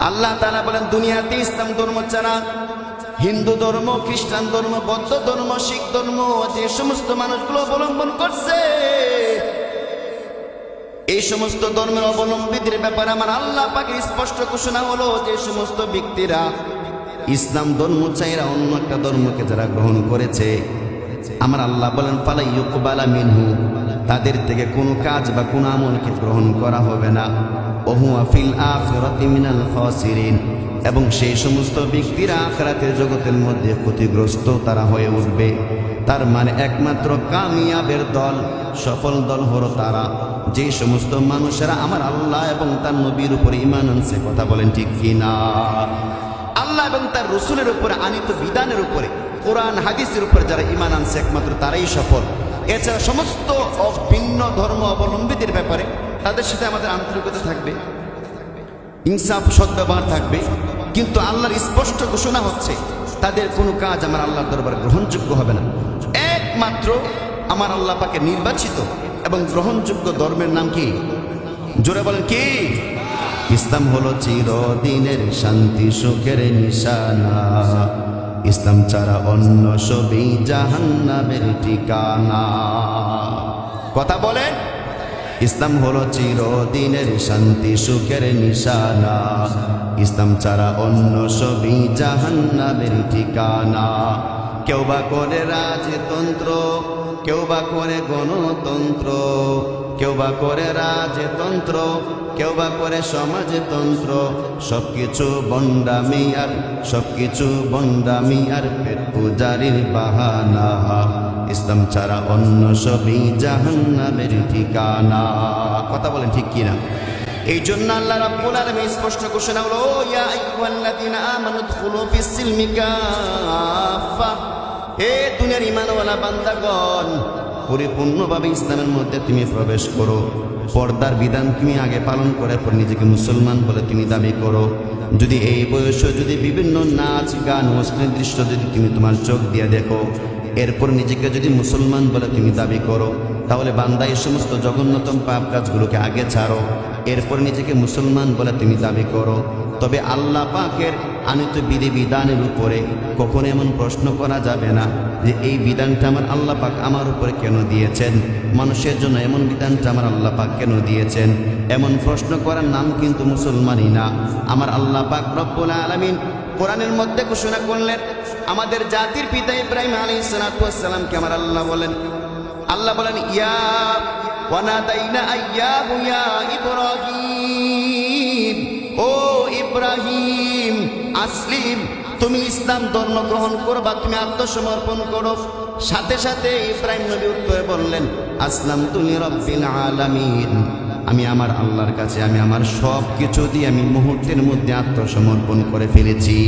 আল্লাহ তাআলা বলেন দুনিয়াতে ইসলাম ধর্ম ছাড়া হিন্দু ধর্ম, খ্রিস্টান ধর্ম, বৌদ্ধ ধর্ম, শিখ ধর্ম যে সমস্ত মানুষগুলো অবলম্বন করছে, এই সমস্ত ধর্মের অবলম্বীদের ব্যাপারে আমার আল্লাহ পাকের স্পষ্ট ঘোষণা হলো যে সমস্ত ব্যক্তিরা ইসলাম ধর্ম ছাইরা অন্য একটা ধর্মকে যারা গ্রহণ করেছে, আমার আল্লাহ বলেন ফালা ইউকবালা মিনহু, তাদের থেকে কোনো কাজ বা কোনো আমলকে গ্রহণ করা হবে না। ওহুয়া ফিল আখিরাতি মিনাল খাসিরিন, এবং সেই সমস্ত ব্যক্তিরা আখিরাতের জগতের মধ্যে ক্ষতিগ্রস্ত তারা হয়ে উঠবে। তার মানে একমাত্র কামিয়াবের দল, সফল দল হলো তারা যে সমস্ত মানুষেরা আমার আল্লাহ এবং তার নবীর উপরে ঈমান আনছে। কথা বলেন ঠিক কিনা? আল্লাহ এবং তার রসুলের উপরে আনিত বিধানের উপরে, কোরআন হাদিসের উপরে যারা ঈমান আনছে একমাত্র তারাই সফল। এছাড়া সমস্ত ভিন্ন ধর্ম অবলম্বীদের ব্যাপারে তাদের সাথে আমাদের আন্তরিকতা থাকবে, ইনসাফ সদ্ব্যবহার থাকবে, কিন্তু আল্লাহর স্পষ্ট ঘোষণা হচ্ছে তাদের কোনো কাজ আমার আল্লাহর দরবারে গ্রহণযোগ্য হবে না। একমাত্র আমার আল্লাহ পাকে নির্বাচিত এবং গ্রহণযোগ্য ধর্মের নাম কি? জোরে বলেন কি? ইসলাম হলো চিরদিনের শান্তি সুখের নিশানা, ইসলাম ছাড়া অন্য সবই জাহান্নামের ঠিকানা। কথা বলেন, ইসলাম হলো চিরদিনের শান্তি সুখের নিশানা, ইসলাম ছাড়া অন্য সবই জাহান্নামের ঠিকানা। কেউ বা করে রাজতন্ত্র, কেউ বা করে গণতন্ত্র, কেউ বা করে রাজতন্ত্র, কেউ বা করে সমাজতন্ত্র, সবকিছু বন্ডামি আর সবকিছু বন্ডামি আর পেট পূজারির বাহানা, ইসলাম ছাড়া অন্য সবই জাহান্নামের ঠিকানা। কথা বলেন ঠিক কিনা? এই জন্য আল্লাহ রাব্বুল আলামিন স্পষ্ট ঘোষণা হলো ইয়া আইয়ুহাল্লাযীনা আমানু দুখুলু ফিস সিলমি কাফা, হে দুনিয়ার ঈমানওয়ালা বান্দাগণ, পরিপূর্ণভাবে ইসলামের মধ্যে তুমি প্রবেশ করো। পর্দার বিধান তুমি আগে পালন করে পর নিজেকে মুসলমান বলে তুমি দাবি করো। যদি এই বয়সে যদি বিভিন্ন নাচ গান অশ্লীল দৃশ্য যদি তুমি তোমার চোখ দিয়ে দেখো, এরপর নিজেকে যদি মুসলমান বলে তুমি দাবি করো, তাহলে বান্দা এই সমস্ত জঘন্যতম পাপ কাজগুলোকে আগে ছাড়ো, এরপর নিজেকে মুসলমান বলে তুমি দাবি করো। তবে আল্লাহ পাকের আনিত বিধিবিধানের উপরে কখনো এমন প্রশ্ন করা যাবে না যে এই বিধানটা আমার আল্লাহ পাক আমার উপরে কেন দিয়েছেন, মানুষের জন্য এমন বিধানটা আমার আল্লাহ পাক কেন দিয়েছেন। এমন প্রশ্ন করার নাম কিন্তু মুসলমানই না। আমার আল্লাহ পাক রব্বুল আলামিন কোরআনের মধ্যে ঘোষণা করলেন, আমাদের জাতির পিতা ইব্রাহিম আলাইহিস সালাতু ওয়াস সালামকে আমার আল্লাহ বলেন ইয়া ওয়ানাদাইনা আইয়াহু ইয়া ইব্রাহিম, ও ইব্রাহিম আসলিম, তুমি ইসলাম ধর্ম গ্রহণ করবা, তুমি আত্মসমর্পণ করো। সাথে সাথে ইব্রাহিম নবী উত্তরে বললেন আসলামতু লিরাব্বিল আলামিন, আমি আমার আল্লাহর কাছে আমি আমার সব কিছু দিয়ে আমি মুহূর্তের মধ্যে আত্মসমর্পণ করে ফেলেছি।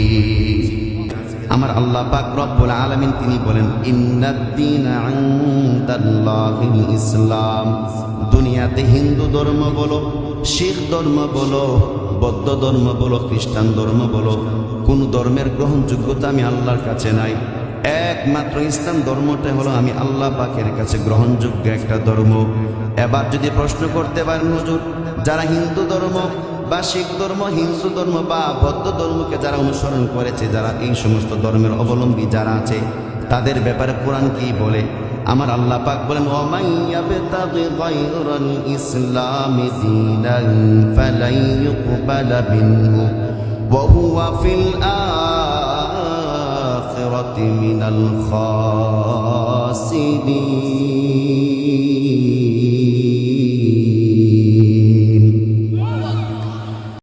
আমার আল্লাহ পাক রব্বুল আলামিন তিনি বলেন ইন্নাদ-দীনা ইনদাল্লাহিল ইসলাম, দুনিয়াতে হিন্দু ধর্ম বলো, শিখ ধর্ম বলো, বৌদ্ধ ধর্ম বলো, খ্রিস্টান ধর্ম বলো, কোন ধর্মের গ্রহণযোগ্যতা আমি আল্লাহর কাছে নাই। একমাত্র ইসলাম ধর্মটা হলো আমি আল্লাহ পাকের কাছে গ্রহণযোগ্য একটা ধর্ম। এবার যদি প্রশ্ন করতে পারেন হুজুর, যারা হিন্দু ধর্ম বা শিখ ধর্ম, হিন্দু ধর্ম বা বৌদ্ধ ধর্মকে যারা অনুসরণ করেছে, যারা এই সমস্ত ধর্মের অবলম্বী যারা আছে, তাদের ব্যাপারে কোরআন কি বলে? আমার আল্লাহ পাক বলেন ওয়ামান ইয়াবতাগি গায়রাল ইসলামি দীনান ফালাই ইউকবালা মিনহু ওয়া হুয়া ফিল আখিরাতি মিনাল খাসিরিন।